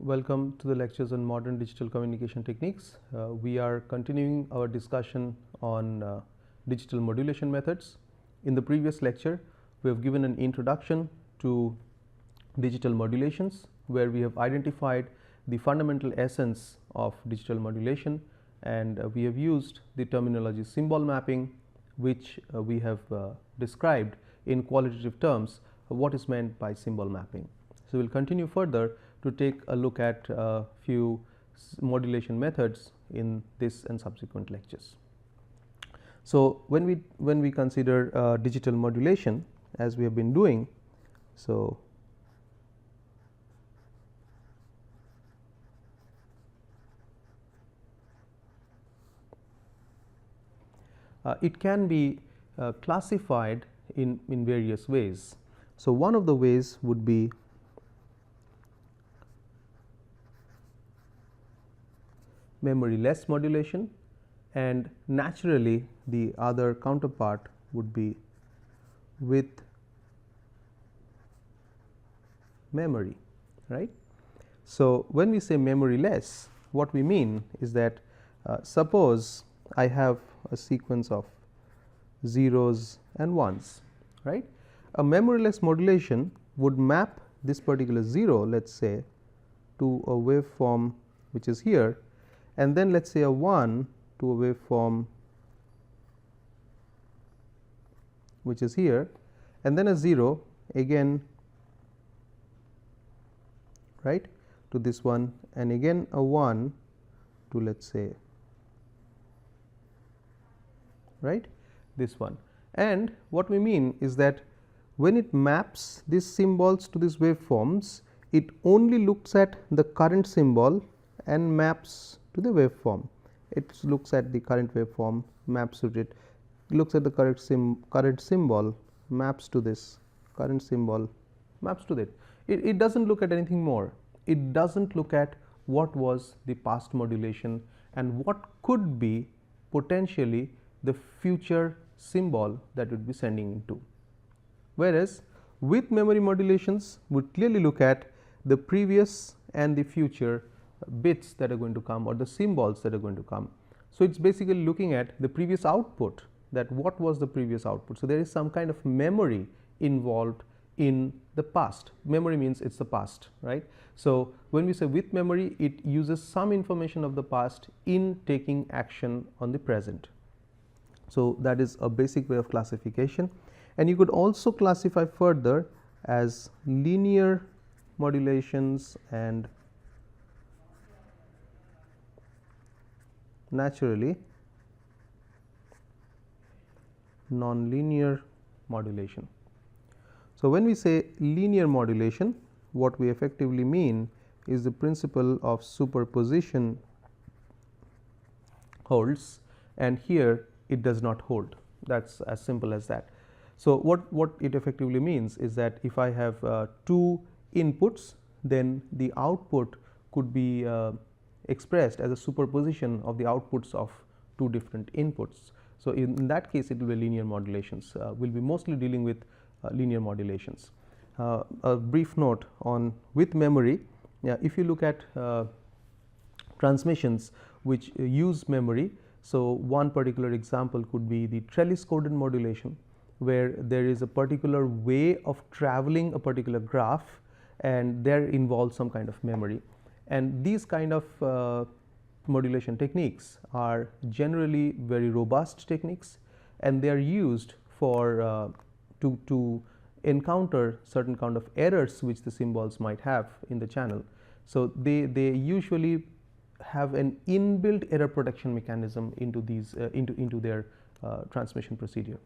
Welcome to the lectures on modern digital communication techniques. We are continuing our discussion on digital modulation methods. In the previous lecture, we have given an introduction to digital modulations, where we have identified the fundamental essence of digital modulation, and we have used the terminology symbol mapping, which we have described in qualitative terms what is meant by symbol mapping. So, we will continue further to take a look at a few modulation methods in this and subsequent lectures. So, when we consider digital modulation, as we have been doing, so it can be classified in various ways. So, one of the ways would be memoryless modulation, and naturally the other counterpart would be with memory, right. So, when we say memoryless, what we mean is that suppose I have a sequence of zeros and ones, right. A memoryless modulation would map this particular 0, let us say, to a waveform which is here, and then let us say a 1 to a waveform which is here, and then a 0 again, right, to this one, and again a 1 to, let us say, right, this one. And what we mean is that when it maps these symbols to these waveforms, it only looks at the current symbol and maps to the waveform. It looks at the current waveform, maps to it, looks at the current symbol, maps to this current symbol, maps to that. It does not look at anything more. It does not look at what was the past modulation and what could be potentially the future symbol that would be sending into. Whereas, with memory modulations would clearly look at the previous and the future bits that are going to come, or the symbols that are going to come. So, it is basically looking at the previous output, that what was the previous output. So, there is some kind of memory involved in the past. Memory means it is the past, right. So, when we say with memory, it uses some information of the past in taking action on the present. So, that is a basic way of classification, and you could also classify further as linear modulations and naturally nonlinear modulation. So, when we say linear modulation, what we effectively mean is the principle of superposition holds, and here it does not hold. That is as simple as that. So, what it effectively means is that if I have two inputs, then the output could be expressed as a superposition of the outputs of two different inputs. So, in that case it will be linear modulations. We will be mostly dealing with linear modulations. A brief note on with memory. If you look at transmissions which use memory, so one particular example could be the trellis coded modulation, where there is a particular way of traveling a particular graph, and there involves some kind of memory. And these kind of modulation techniques are generally very robust techniques, and they are used for to encounter certain kind of errors which the symbols might have in the channel. So, they usually have an inbuilt error protection mechanism into these into their transmission procedure.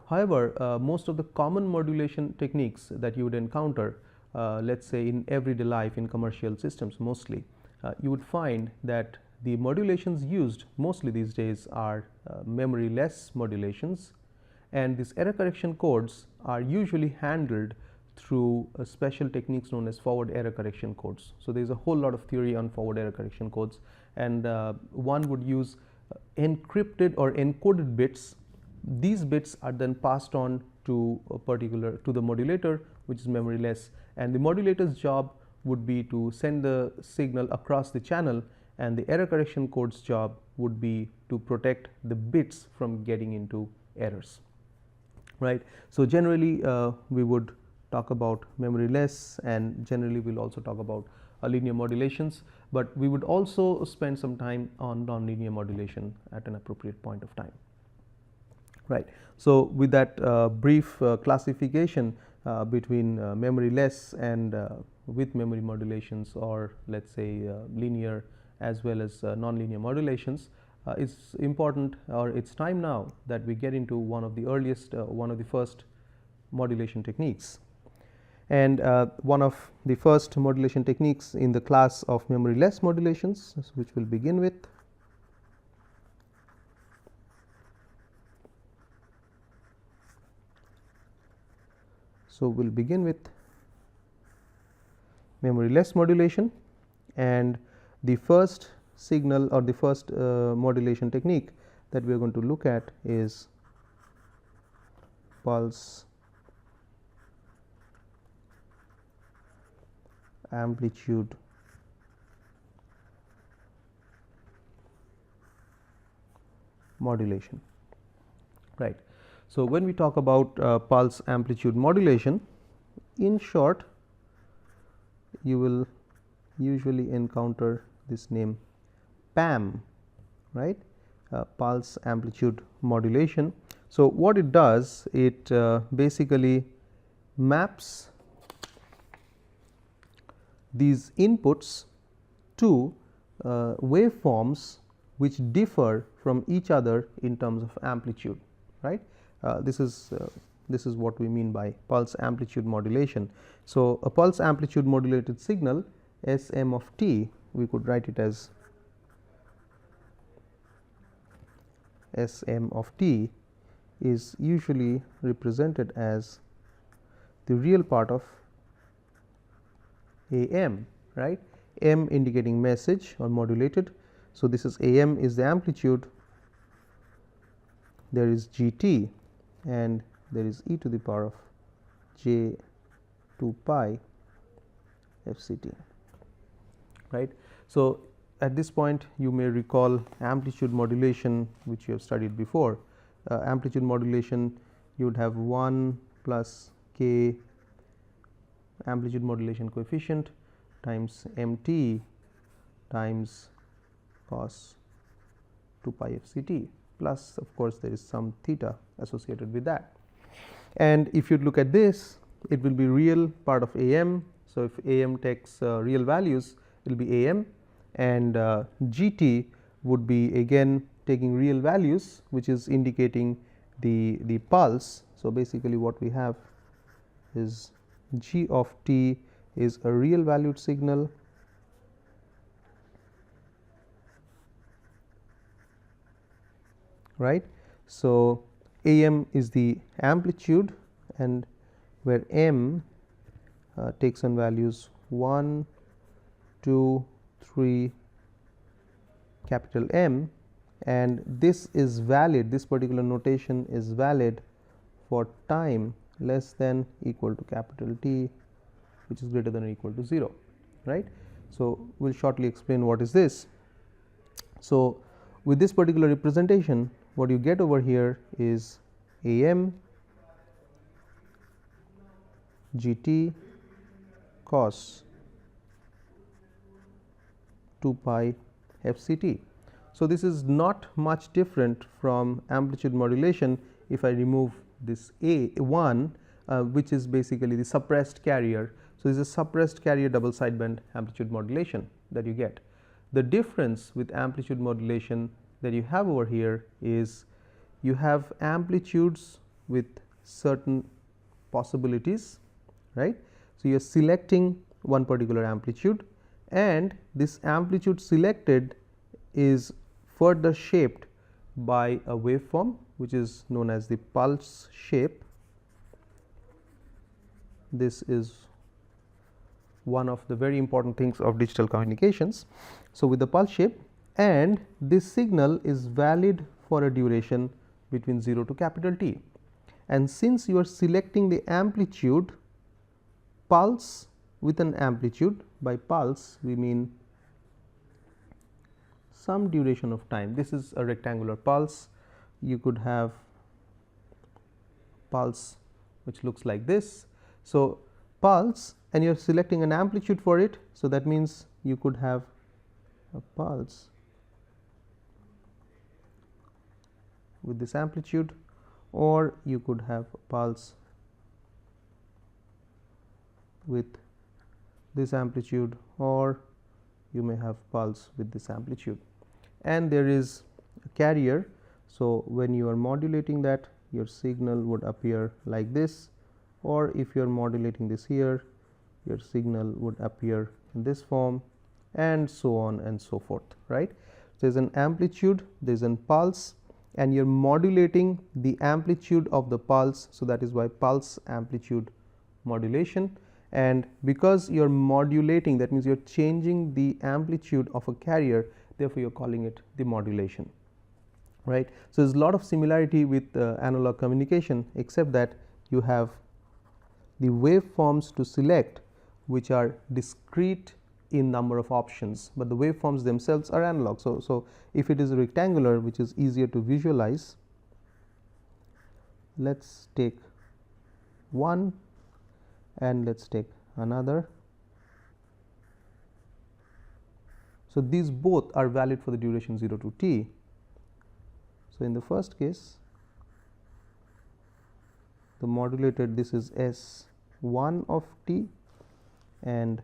However, most of the common modulation techniques that you would encounter, let us say in everyday life in commercial systems mostly, you would find that the modulations used mostly these days are memoryless modulations, and these error correction codes are usually handled through special techniques known as forward error correction codes. So, there is a whole lot of theory on forward error correction codes, and one would use encrypted or encoded bits. These bits are then passed on to a particular to the modulator, which is memoryless, and the modulator's job would be to send the signal across the channel, and the error correction code's job would be to protect the bits from getting into errors, right. So, generally we would talk about memoryless, and generally we will also talk about linear modulations, but we would also spend some time on nonlinear modulation at an appropriate point of time, right. So, with that brief classification between memoryless and with memory modulations, or let us say linear as well as nonlinear modulations, it's important, or it's time now that we get into one of the earliest one of the first modulation techniques. And one of the first modulation techniques in the class of memoryless modulations, which we will begin with. So, we will begin with memoryless modulation, and the first signal or the first modulation technique that we are going to look at is pulse amplitude modulation, right. So, when we talk about pulse amplitude modulation, in short, you will usually encounter this name PAM, right, pulse amplitude modulation. So, what it does, it basically maps these inputs to waveforms which differ from each other in terms of amplitude, right. This is what we mean by pulse amplitude modulation. So, a pulse amplitude modulated signal Sm of t, we could write it as Sm of t is usually represented as the real part of Am, right, M indicating message or modulated. So, this is Am is the amplitude, there is Gt, and there is e to the power of j 2 pi fct, right. So, at this point you may recall amplitude modulation, which you have studied before. Amplitude modulation, you would have 1 plus k amplitude modulation coefficient times mt times cos 2 pi fct, plus of course there is some theta associated with that. And if you look at this, it will be real part of Am. So, if Am takes real values, it will be Am, and Gt would be again taking real values, which is indicating the pulse. So, basically what we have is G of t is a real valued signal, right. So, Am is the amplitude, and where M takes on values 1, 2, 3, capital M, and this is valid, this particular notation is valid for time less than equal to capital T, which is greater than or equal to 0, right. So, we will shortly explain what is this. So, with this particular representation, what you get over here is Am Gt cos 2 pi fct. So, this is not much different from amplitude modulation if I remove this A1, which is basically the suppressed carrier. So, this is a suppressed carrier double sideband amplitude modulation that you get. The difference with amplitude modulation that you have over here is you have amplitudes with certain possibilities, right. So, you are selecting one particular amplitude, and this amplitude selected is further shaped by a waveform which is known as the pulse shape. This is one of the very important things of digital communications. So, with the pulse shape, and this signal is valid for a duration between 0 to capital T, and since you are selecting the amplitude, pulse with an amplitude. By pulse we mean some duration of time. This is a rectangular pulse. You could have pulse which looks like this. So, pulse, and you are selecting an amplitude for it. So, that means you could have a pulse with this amplitude, or you could have a pulse with this amplitude, or you may have pulse with this amplitude. And there is a carrier. So, when you are modulating that, your signal would appear like this, or if you are modulating this here, your signal would appear in this form, and so on and so forth, right. So, there is an amplitude, there is a pulse, and you are modulating the amplitude of the pulse. So, that is why pulse amplitude modulation. And because you are modulating, that means you are changing the amplitude of a carrier, therefore, you are calling it the modulation, right. So, there is a lot of similarity with analog communication, except that you have the waveforms to select which are discrete in number of options, but the waveforms themselves are analog. So, if it is rectangular, which is easier to visualize, let us take one and let us take another. So, these both are valid for the duration 0 to t. So, in the first case, the modulated, this is S1 of t, and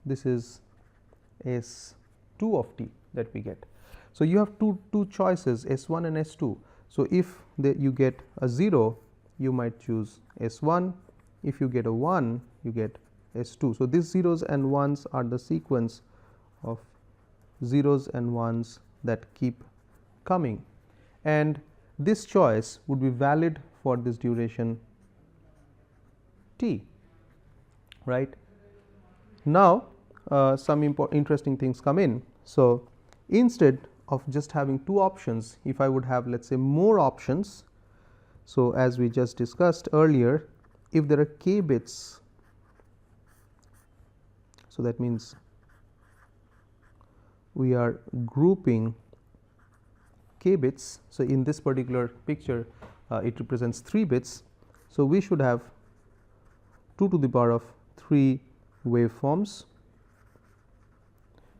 this is S2 of t that we get. So, you have two choices, S1 and S2. So, if you get a 0, you might choose S1. If you get a 1, you get S2. So, these zeros and ones are the sequence of zeros and ones that keep coming, and this choice would be valid for this duration t, right. Now, some interesting things come in. So, instead of just having two options, if I would have, let us say, more options. So, as we just discussed earlier, if there are k bits, so that means we are grouping k bits. So, in this particular picture it represents 3 bits. So, we should have 2 to the power of 3 waveforms,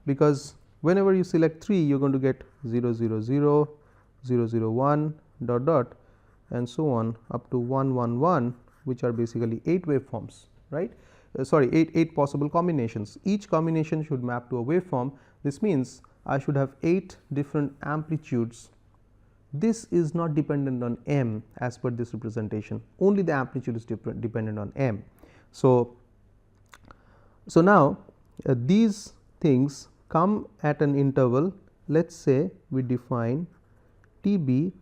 because whenever you select 3, you are going to get 0 0 0, 0 0 1 dot dot and so on up to 1 1 1, which are basically 8 waveforms, right. Sorry, 8 possible combinations. Each combination should map to a waveform. This means I should have 8 different amplitudes. This is not dependent on m as per this representation, only the amplitude is dependent on m. So, now these things come at an interval. Let us say we define T b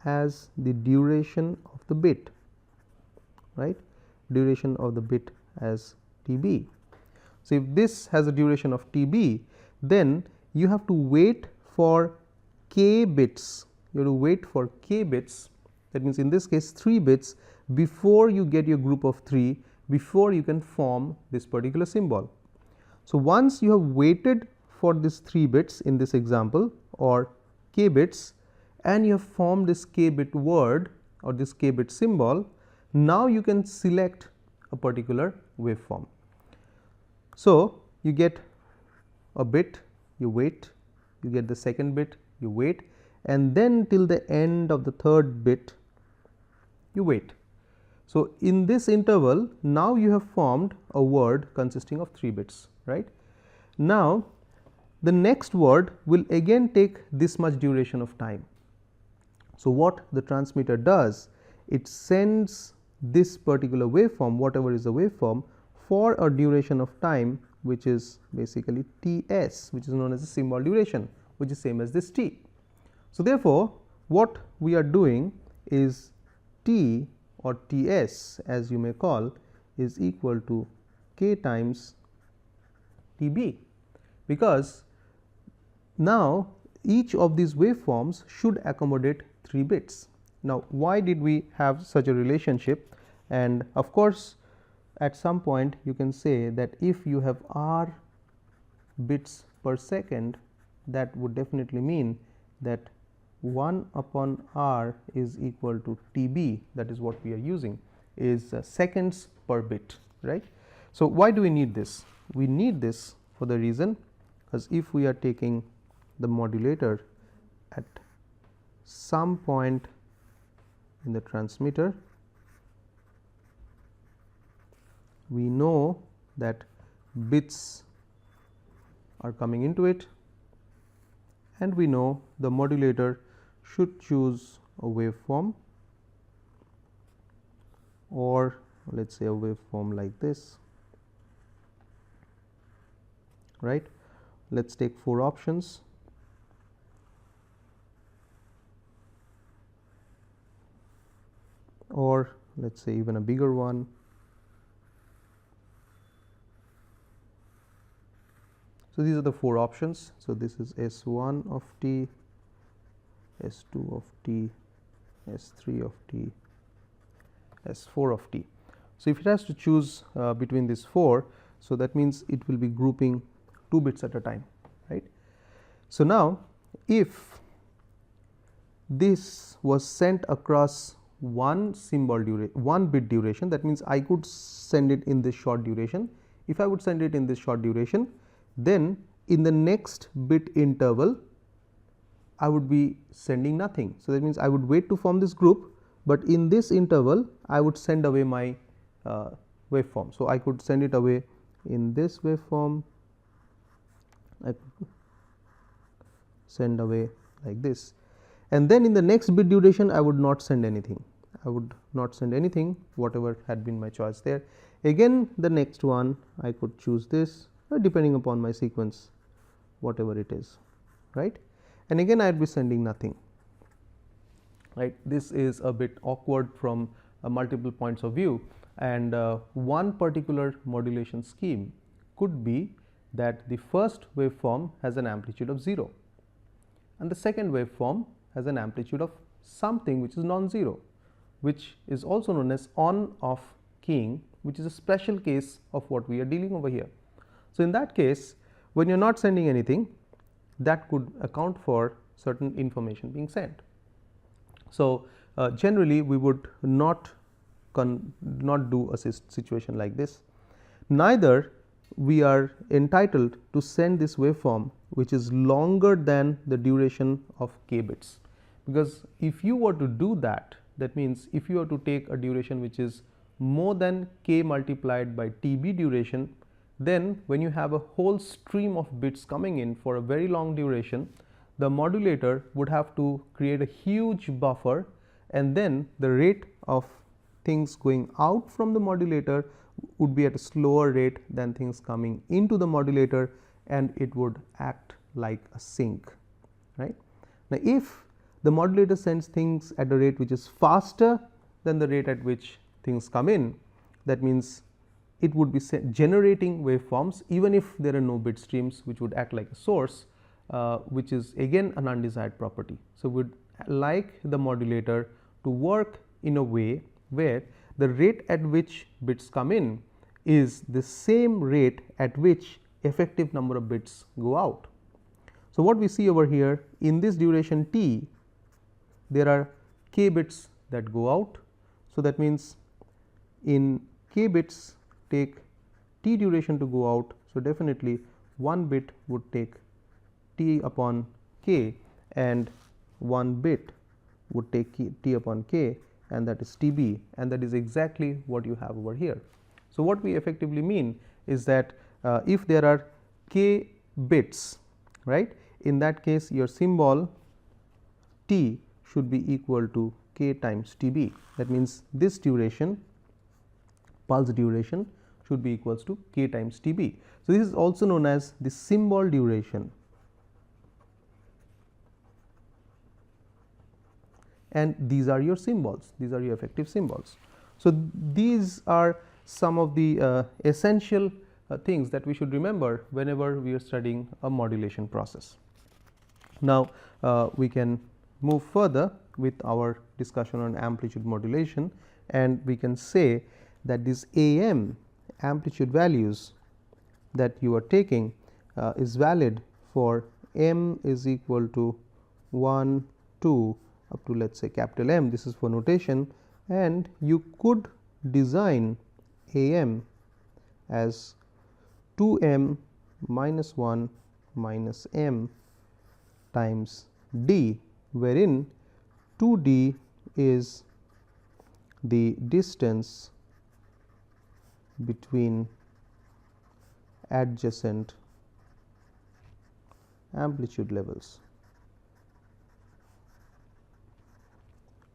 as the duration of the bit, right, duration of the bit as T b. So, if this has a duration of T b, then you have to wait for k bits, you have to wait for k bits, that means in this case 3 bits, before you get your group of 3, before you can form this particular symbol. So, once you have waited for this 3 bits in this example, or k bits, and you have formed this k bit word or this k bit symbol, now you can select a particular waveform. So, you get a bit, you wait, you get the second bit, you wait, and then till the end of the third bit you wait. So, in this interval, now you have formed a word consisting of 3 bits, right. Now, the next word will again take this much duration of time. So, what the transmitter does, it sends this particular waveform, whatever is the waveform, for a duration of time which is basically T s, which is known as the symbol duration, which is same as this T. So, therefore, what we are doing is T or T s, as you may call, is equal to k times T b, because now each of these waveforms should accommodate 3 bits. Now, why did we have such a relationship? And of course, at some point you can say that if you have r bits per second, that would definitely mean that 1 upon r is equal to TB, that is what we are using, is seconds per bit, right. So, why do we need this? We need this for the reason, because if we are taking the modulator at some point in the transmitter, we know that bits are coming into it, and we know the modulator should choose a waveform, or let us say a waveform like this, right. Let us take 4 options. Or let us say even a bigger one. So, these are the 4 options. So, this is S1 of t, S2 of t, S3 of t, S4 of t. So, if it has to choose between these 4, so that means it will be grouping 2 bits at a time, right. So, now if this was sent across one bit duration, that means I could send it in this short duration. If I would send it in this short duration, then in the next bit interval I would be sending nothing. So, that means I would wait to form this group, but in this interval I would send away my waveform. So, I could send it away in this waveform, I could send away like this, and then in the next bit duration I would not send anything. I would not send anything, whatever had been my choice there. Again the next one I could choose this, depending upon my sequence, whatever it is, right, and again I would be sending nothing, right. This is a bit awkward from multiple points of view, and one particular modulation scheme could be that the first waveform has an amplitude of 0 and the second waveform has an amplitude of something which is non-zero, which is also known as on-off keying, which is a special case of what we are dealing over here. So, in that case, when you are not sending anything, that could account for certain information being sent. So, generally we would not do a situation like this. Neither we are entitled to send this waveform which is longer than the duration of k bits, because if you were to do that, that means if you were to take a duration which is more than k multiplied by TB duration, then when you have a whole stream of bits coming in for a very long duration, the modulator would have to create a huge buffer, and then the rate of things going out from the modulator would be at a slower rate than things coming into the modulator, and it would act like a sink, right. Now, if the modulator sends things at a rate which is faster than the rate at which things come in, that means it would be generating waveforms even if there are no bit streams, which would act like a source, which is again an undesired property. So, we would like the modulator to work in a way where the rate at which bits come in is the same rate at which effective number of bits go out. So, what we see over here, in this duration t, there are k bits that go out. So, that means in k bits take t duration to go out. So, definitely one bit would take t upon k, and one bit would take t upon k, and that is TB, and that is exactly what you have over here. So, what we effectively mean is that if there are k bits, right, in that case your symbol t should be equal to k times TB. That means, this duration, pulse duration, should be equals to k times TB. So, this is also known as the symbol duration, and these are your symbols, these are your effective symbols. So, these are some of the essential things that we should remember whenever we are studying a modulation process. Now, we can move further with our discussion on amplitude modulation, and we can say that these AM amplitude values that you are taking is valid for m is equal to 1, 2 up to let us say capital M. This is for notation, and you could design AM as 2m minus 1 minus m times d, wherein 2d is the distance between adjacent amplitude levels,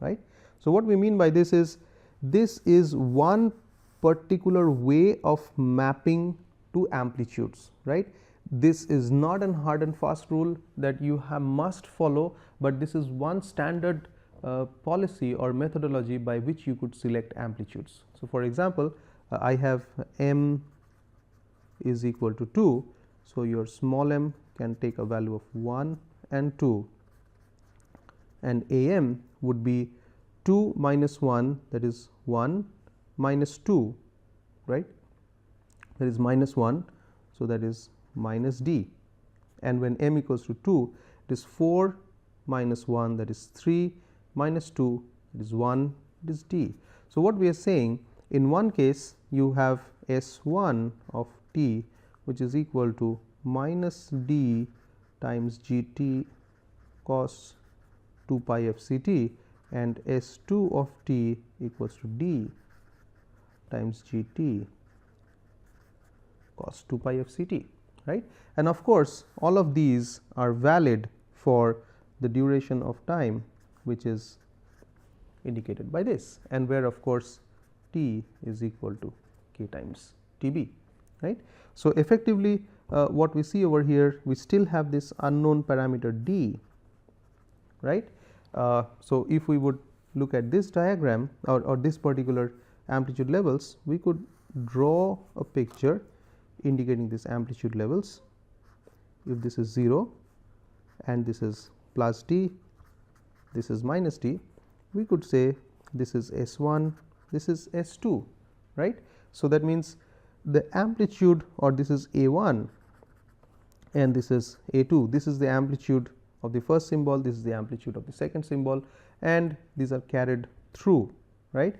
right. So, what we mean by this is one particular way of mapping to amplitudes, right. This is not an hard and fast rule that you must follow, but this is one standard policy or methodology by which you could select amplitudes. So, for example, I have m is equal to 2. So, your small m can take a value of 1 and 2, and AM would be 2 minus 1, that is 1 minus 2, right, that is minus 1. So, that is minus d, and when m equals to 2, it is 4 minus 1, that is 3 minus 2, it is 1, it is d. So, what we are saying, in one case you have S1 of t, which is equal to minus d times gt cos 2 pi f c t, and S2 of t equals to d times gt cos 2 pi f c t, right. And of course, all of these are valid for the duration of time which is indicated by this, and where of course t is equal to k times Tb, right. So, effectively what we see over here, we still have this unknown parameter d, right. So, if we would look at this diagram or this particular amplitude levels, we could draw a picture indicating this amplitude levels. If this is 0 and this is plus d, this is minus d, we could say this is S1, this is S2, right. So, that means the amplitude, or this is A1 and this is A2, this is the amplitude of the first symbol, this is the amplitude of the second symbol, and these are carried through, right.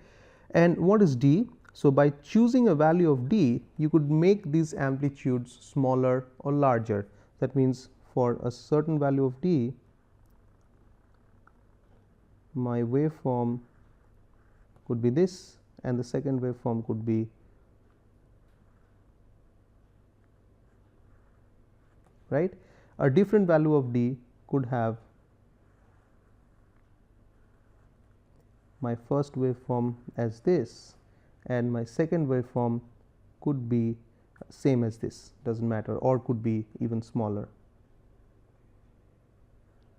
And what is d? So, by choosing a value of d, you could make these amplitudes smaller or larger. That means, for a certain value of d, my waveform could be this, and the second waveform could be right. A different value of d could have my first waveform as this, and my second waveform could be same as this, does not matter, or could be even smaller.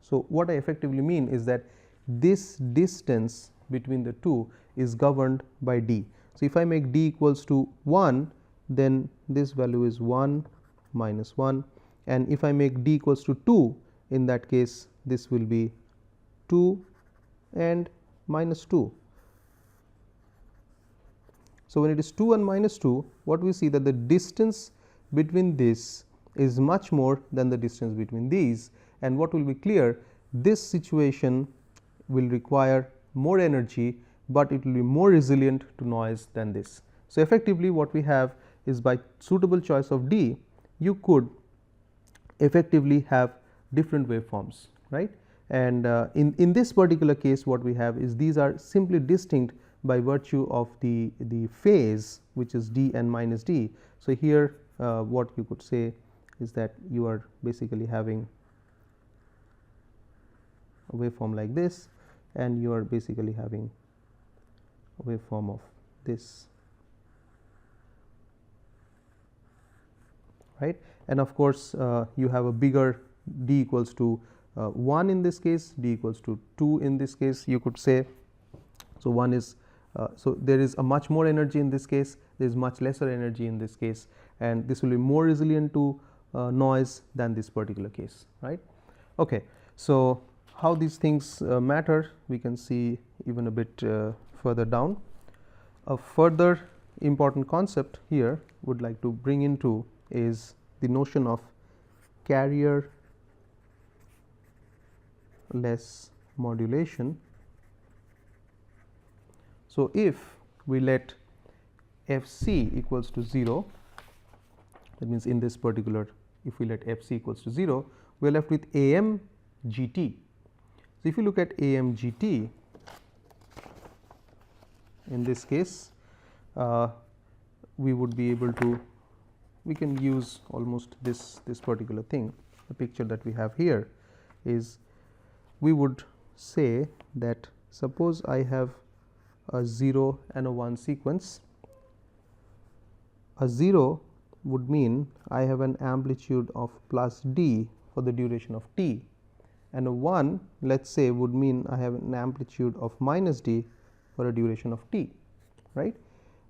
So, what I effectively mean is that this distance between the two is governed by d. So, if I make d equals to 1, then this value is 1 minus 1, and if I make d equals to 2, in that case this will be 2 and minus 2. So, when it is 2 and minus 2, what we see that the distance between this is much more than the distance between these, and what will be clear, this situation will require more energy, but it will be more resilient to noise than this. So, effectively what we have is, by suitable choice of d, you could effectively have different waveforms, right. And in this particular case, what we have is these are simply distinct by virtue of the phase, which is d and minus d. So, here what you could say is that you are basically having a waveform like this, and you are basically having a waveform of this, right. And of course, you have a bigger d equals to 1 in this case, d equals to 2 in this case, you could say. So, 1 is so there is a much more energy in this case, there is much lesser energy in this case, and this will be more resilient to noise than this particular case, right. Okay. So, how these things matter we can see even a bit further down. A further important concept here would like to bring into is the notion of carrier less modulation. So, if we let f c equals to 0, that means in this particular, if we let f c equals to 0, we are left with a m g t. So, if you look at a m g t, in this case we would be able to, we can use almost this particular thing. The picture that we have here is, we would say that suppose I have a 0 and a 1 sequence. A 0 would mean I have an amplitude of plus d for the duration of t, and a 1, let us say, would mean I have an amplitude of minus d for a duration of t, right.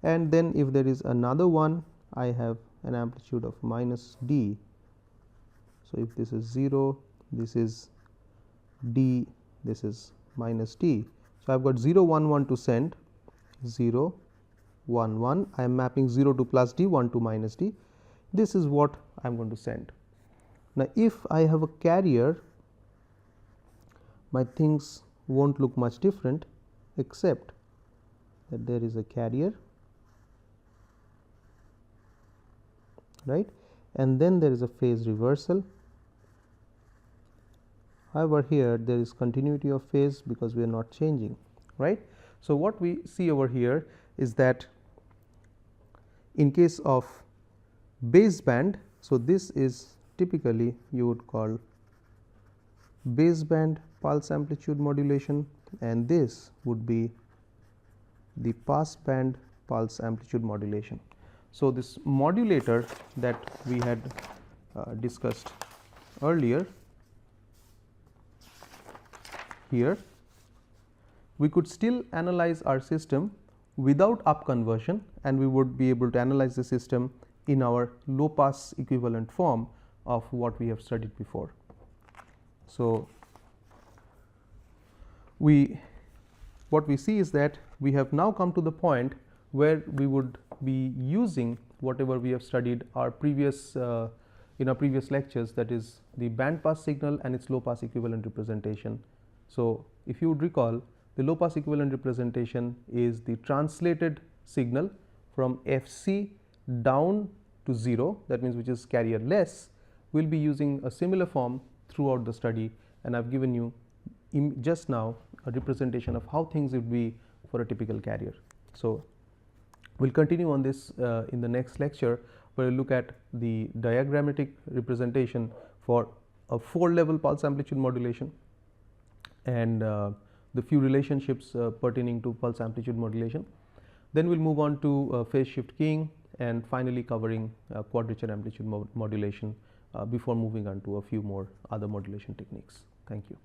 And then if there is another one, I have an amplitude of minus d. So, if this is 0, this is d, this is minus d. So, I have got 0 1 1 to send, 0 1 1, I am mapping 0 to plus d, 1 to minus d. This is what I am going to send. Now, if I have a carrier, my things will not look much different, except that there is a carrier, right, and then there is a phase reversal. However, here there is continuity of phase because we are not changing, right. So, what we see over here is that in case of baseband, so this is typically you would call baseband pulse amplitude modulation, and this would be the passband pulse amplitude modulation. So, this modulator that we had discussed earlier, here we could still analyze our system without up conversion, and we would be able to analyze the system in our low pass equivalent form of what we have studied before. So, what we see is that we have now come to the point where we would be using whatever we have studied our previous in our previous lectures, that is the band pass signal and its low pass equivalent representation. So, if you would recall, the low pass equivalent representation is the translated signal from f c down to 0, that means which is carrier less. We will be using a similar form throughout the study, and I have given you just now a representation of how things would be for a typical carrier. So, we will continue on this in the next lecture, where we will look at the diagrammatic representation for a 4-level pulse amplitude modulation, and the few relationships pertaining to pulse amplitude modulation. Then we will move on to phase shift keying, and finally covering quadrature amplitude modulation before moving on to a few more other modulation techniques. Thank you.